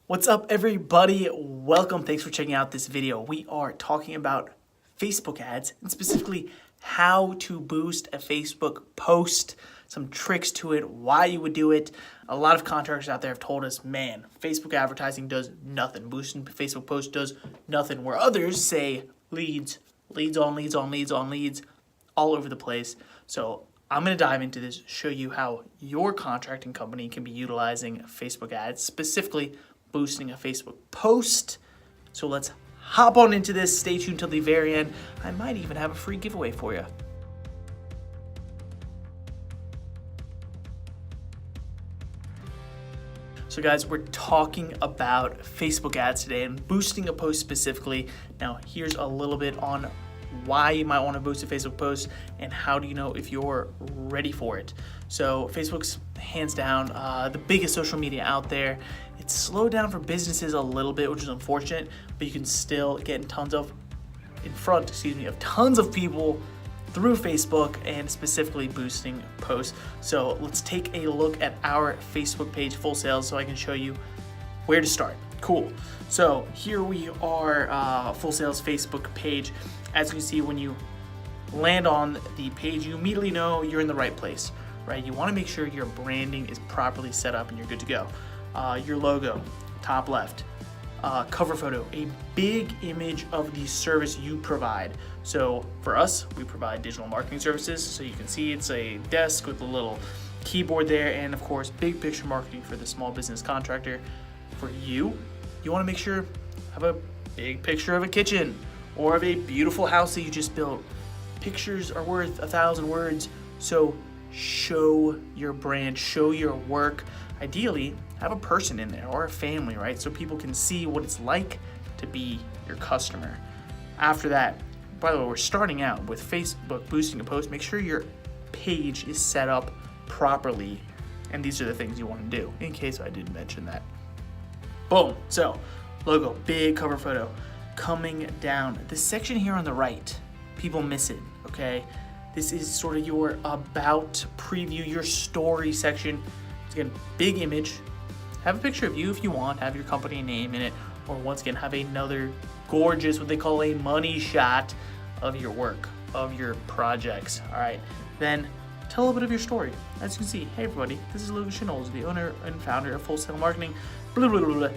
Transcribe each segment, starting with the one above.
What's up, everybody? Welcome. Thanks for checking out this video. We are talking about Facebook ads and specifically how to boost a Facebook post, some tricks to it, why you would do it. A lot of contractors out there have told us, man, Facebook advertising does nothing. Boosting Facebook posts does nothing. Where others say leads all over the place. So I'm going to dive into this, show you how your contracting company can be utilizing Facebook ads, specifically boosting a Facebook post. So let's hop on into this. Stay tuned till the very end. I might even have a free giveaway for you. So guys, we're talking about Facebook ads today and boosting a post specifically. Now, here's a little bit on why you might want to boost a Facebook post and how do you know if you're ready for it. So Facebook's hands down the biggest social media out there. It's slowed down for businesses a little bit, which is unfortunate, but you can still get in tons of people through Facebook and specifically boosting posts. So let's take a look at our Facebook page, Full Sales, so I can show you where to start. Cool. So here we are, Full Sales Facebook page. As you can see, when you land on the page, you immediately know you're in the right place, right? You want to make sure your branding is properly set up and you're good to go. Your logo, top left, cover photo, a big image of the service you provide. So for us, we provide digital marketing services. So you can see it's a desk with a little keyboard there, and of course, big picture marketing for the small business contractor. For you want to make sure you have a big picture of a kitchen or of a beautiful house that you just built. Pictures are worth 1,000 words. So show your brand, show your work. Ideally, have a person in there or a family, right? So people can see what it's like to be your customer. After that, by the way, we're starting out with Facebook boosting a post. Make sure your page is set up properly. And these are the things you want to do, in case I didn't mention that. Boom. So logo, big cover photo. Coming down, this section here on the right, people miss it, okay? This is sort of your about preview, your story section. Again, big image. Have a picture of you if you want, have your company name in it, or once again, have another gorgeous, what they call a money shot of your work, of your projects. All right, then tell a little bit of your story. As you can see, hey everybody, this is Lucas Knowles, the owner and founder of Full Sail Marketing. Blah, blah, blah, blah.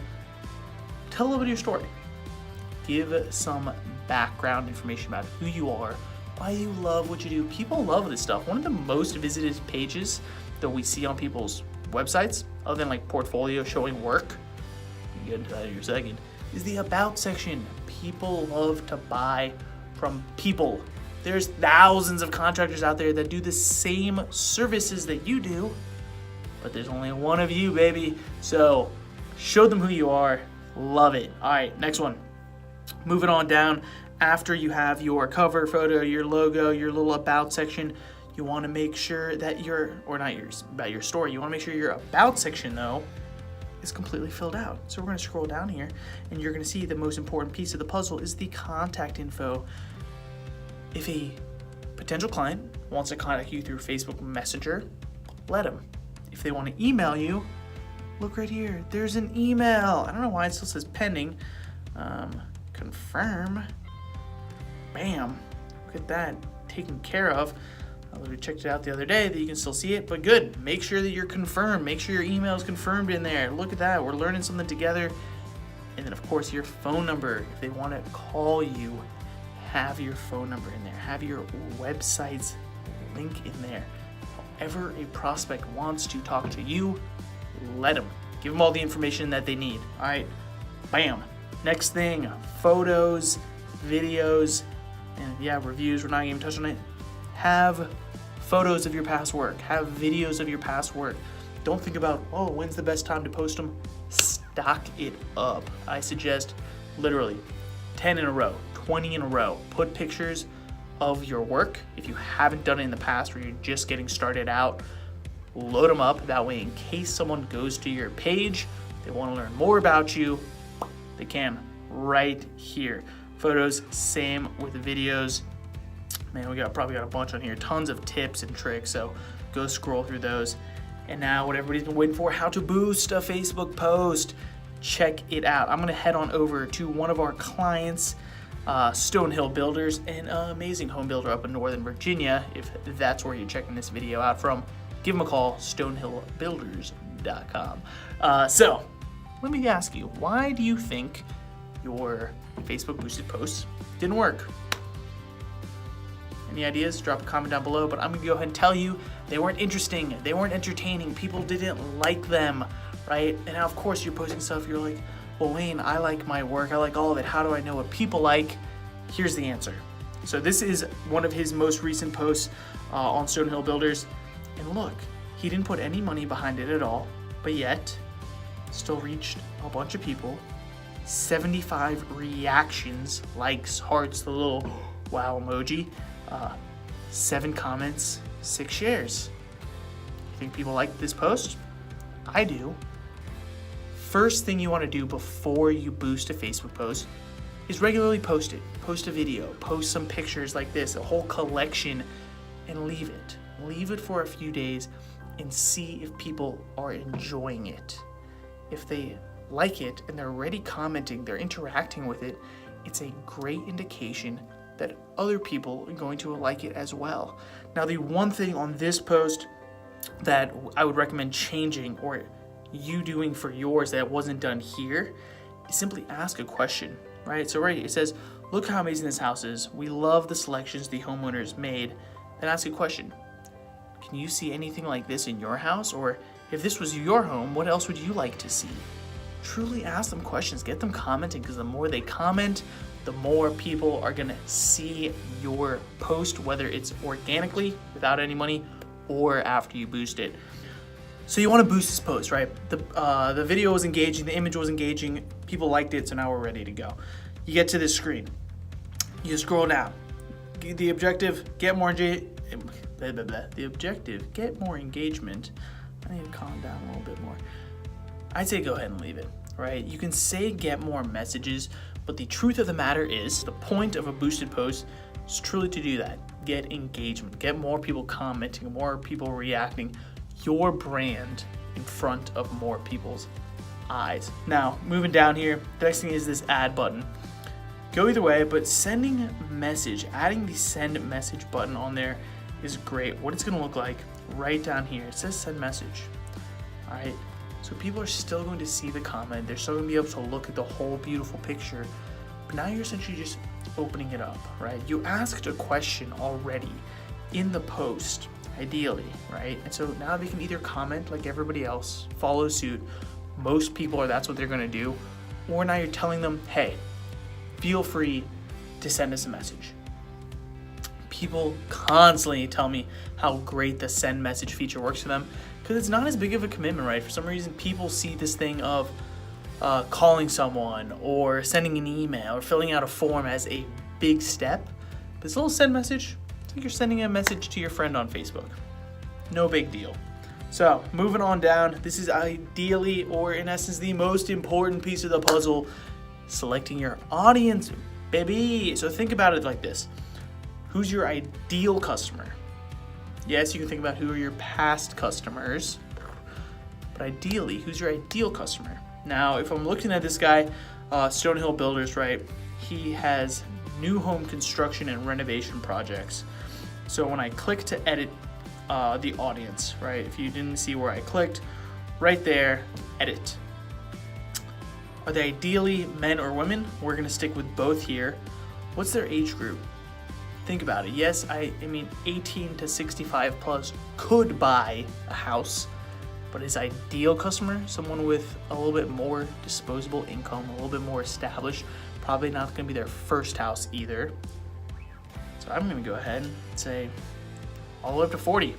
Tell a little bit of your story. Give some background information about who you are, why you love what you do. People love this stuff. One of the most visited pages that we see on people's websites, other than like portfolio showing work, you get into that in your second, is the about section. People love to buy from people. There's thousands of contractors out there that do the same services that you do, but there's only one of you, baby. So show them who you are. Love it. All right, next one. Moving on down, after you have your cover photo, your logo, your little about section, you want to make sure that about your story. You want to make sure your about section though is completely filled out. So we're going to scroll down here and you're going to see the most important piece of the puzzle is the contact info. If a potential client wants to contact you through Facebook Messenger, let them. If they want to email you, look right here. There's an email. I don't know why it still says pending. Confirm. Bam. Look at that. Taken care of. We checked it out the other day that you can still see it, but good. Make sure that you're confirmed. Make sure your email is confirmed in there. Look at that. We're learning something together. And then, of course, your phone number. If they want to call you, have your phone number in there. Have your website's link in there. However a prospect wants to talk to you, let them. Give them all the information that they need. All right. Bam. Next thing, photos, videos, and yeah, reviews. We're not even touching on it. Have photos of your past work. Have videos of your past work. Don't think about, oh, when's the best time to post them? Stock it up. I suggest literally 10 in a row, 20 in a row. Put pictures of your work. If you haven't done it in the past or you're just getting started out, load them up. That way, in case someone goes to your page, they want to learn more about you, they can right here. Photos, same with videos. Man, we probably got a bunch on here, tons of tips and tricks, so go scroll through those. And now what everybody's been waiting for, how to boost a Facebook post. check it out. I'm going to head on over to one of our clients, Stonehill Builders, an amazing home builder up in Northern Virginia. If that's where you're checking this video out from, give them a call, stonehillbuilders.com. So let me ask you, why do you think your Facebook boosted posts didn't work? Any ideas? Drop a comment down below, but I'm gonna go ahead and tell you, they weren't interesting, they weren't entertaining, people didn't like them, right? And now of course you're posting stuff, you're like, well, Wayne, I like my work, I like all of it, how do I know what people like? Here's the answer. So this is one of his most recent posts on Stonehill Builders, and look, he didn't put any money behind it at all, but yet still reached a bunch of people, 75 reactions, likes, hearts, the little wow emoji, 7 comments, 6 shares. You think people like this post? I do. First thing you want to do before you boost a Facebook post is regularly post it. Post a video, post some pictures like this, a whole collection, and leave it. Leave it for a few days and see if people are enjoying it. If they like it and they're already commenting, they're interacting with it, it's a great indication that other people are going to like it as well. Now, the one thing on this post that I would recommend changing or you doing for yours that wasn't done here is simply ask a question, right? So right, it says, look how amazing this house is. We love the selections the homeowners made. Then ask a question. Can you see anything like this in your house? Or if this was your home, what else would you like to see? Truly ask them questions, get them commenting, because the more they comment, the more people are gonna see your post, whether it's organically without any money or after you boost it. So you want to boost this post, right? The video was engaging, the image was engaging, people liked it, so now we're ready to go. You get to this screen, you scroll down. The objective, get more engagement. I need to calm down a little bit more. I'd say go ahead and leave it, right? You can say get more messages, but the truth of the matter is the point of a boosted post is truly to do that. Get engagement, get more people commenting, more people reacting, your brand in front of more people's eyes. Now, moving down here, the next thing is this add button. Go either way, but sending message, adding the send message button on there is great. What it's gonna look like right down here, it says send message, all right? So people are still going to see the comment, they're still gonna be able to look at the whole beautiful picture, but now you're essentially just opening it up, right? You asked a question already in the post, ideally, right? And so now they can either comment like everybody else, follow suit. Most people that's what they're gonna do. Or now you're telling them, hey, feel free to send us a message. People constantly tell me how great the send message feature works for them because it's not as big of a commitment, right? For some reason, people see this thing of calling someone or sending an email or filling out a form as a big step. But this little send message, it's like you're sending a message to your friend on Facebook. No big deal. So moving on down, this is ideally, or in essence, the most important piece of the puzzle, selecting your audience, baby. So think about it like this. Who's your ideal customer? Yes, you can think about who are your past customers, but ideally, who's your ideal customer? Now, if I'm looking at this guy, Stonehill Builders, right? He has new home construction and renovation projects. So when I click to edit the audience, right? If you didn't see where I clicked, right there, edit. Are they ideally men or women? We're gonna stick with both here. What's their age group? Think about it. Yes, I mean 18 to 65 plus could buy a house, but his ideal customer, someone with a little bit more disposable income, a little bit more established, probably not gonna be their first house either. So I'm gonna go ahead and say all the way up to 40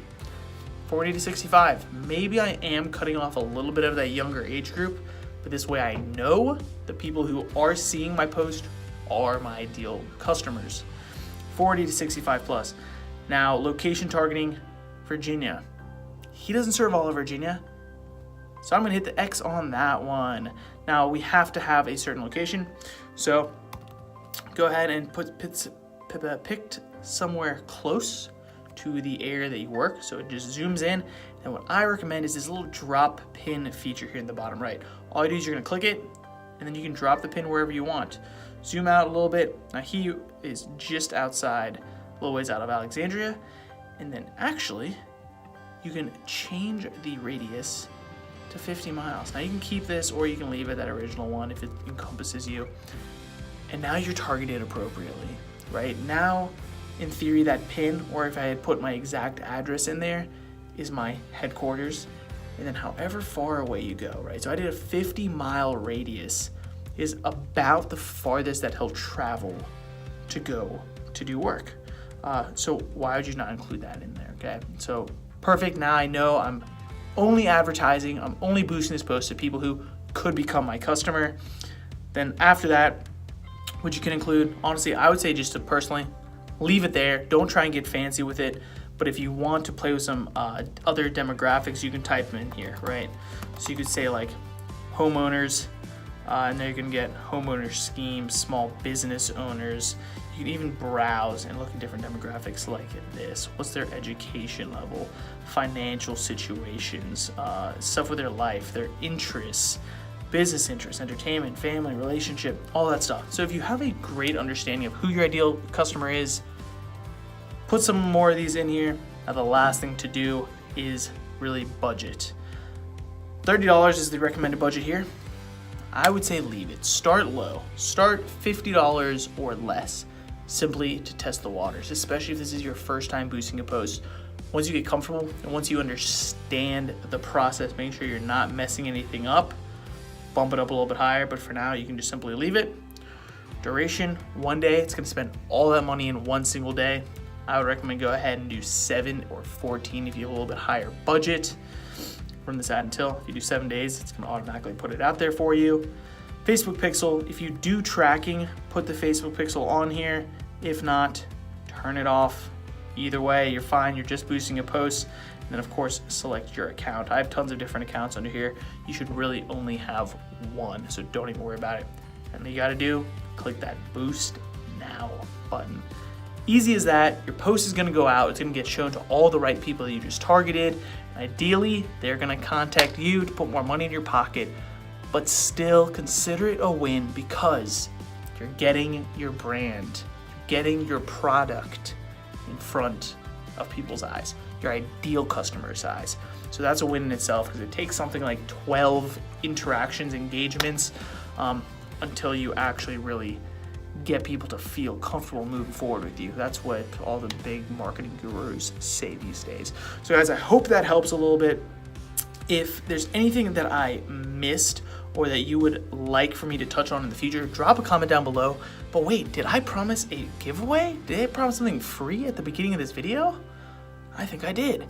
to 65. Maybe I am cutting off a little bit of that younger age group, but this way I know the people who are seeing my post are my ideal customers. 40 to 65 plus. Now, location targeting, Virginia. He doesn't serve all of Virginia, so I'm gonna hit the X on that one. Now, we have to have a certain location, so go ahead and picked somewhere close to the area that you work, so it just zooms in. And what I recommend is this little drop pin feature here in the bottom right. All you do is you're gonna click it, and then you can drop the pin wherever you want. Zoom out a little bit. Now he is just outside, a little ways out of Alexandria. And then actually, you can change the radius to 50 miles. Now you can keep this or you can leave it, that original one, if it encompasses you. And now you're targeted appropriately, right? Now, in theory, that pin, or if I had put my exact address in there, is my headquarters. And then however far away you go, right? So I did a 50-mile radius is about the farthest that he'll travel to go to do work. So why would you not include that in there, okay? So perfect, now I know I'm only advertising, I'm only boosting this post to people who could become my customer. Then after that, what you can include, honestly, I would say just to personally leave it there. Don't try and get fancy with it. But if you want to play with some other demographics, you can type them in here, right? So you could say like homeowners, and then you can get homeowner schemes, small business owners. You can even browse and look at different demographics like this. What's their education level, financial situations, stuff with their life, their interests, business interests, entertainment, family, relationship, all that stuff. So if you have a great understanding of who your ideal customer is, put some more of these in here. Now the last thing to do is really budget. $30 is the recommended budget here. I would say leave it. Start low. Start $50 or less, simply to test the waters, especially if this is your first time boosting a post. Once you get comfortable and once you understand the process, make sure you're not messing anything up, bump it up a little bit higher, but for now you can just simply leave it. Duration, 1 day. It's gonna spend all that money in one single day. I would recommend go ahead and do 7 or 14 if you have a little bit higher budget. From this ad until, if you do 7 days, it's gonna automatically put it out there for you. Facebook pixel, if you do tracking, put the Facebook pixel on here. If not, turn it off. Either way, you're fine, you're just boosting a post. And then of course, select your account. I have tons of different accounts under here. You should really only have one, so don't even worry about it. And you gotta do, click that boost now button. Easy as that. Your post is gonna go out. It's gonna get shown to all the right people that you just targeted. Ideally, they're gonna contact you to put more money in your pocket, but still consider it a win because you're getting your brand, you're getting your product in front of people's eyes, your ideal customer's eyes. So that's a win in itself because it takes something like 12 interactions, engagements, until you actually really get people to feel comfortable moving forward with you. That's what all the big marketing gurus say these days. So guys, I hope that helps a little bit. If there's anything that I missed or that you would like for me to touch on in the future, drop a comment down below. But wait, did I promise a giveaway? Did I promise something free at the beginning of this video? I think I did.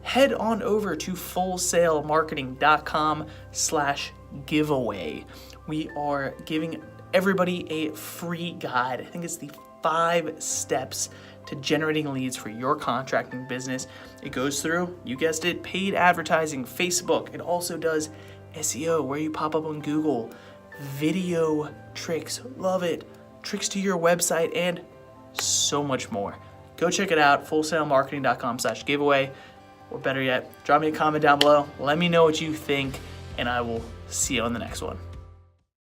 Head on over to fullsalemarketing.com/giveaway. We are giving everybody a free guide. I think it's the 5 steps to generating leads for your contracting business. It goes through, you guessed it, paid advertising, Facebook. It also does SEO, where you pop up on Google, video tricks, love it, tricks to your website, and so much more. Go check it out, fullsalemarketing.com/giveaway, or better yet, drop me a comment down below. Let me know what you think, and I will see you on the next one.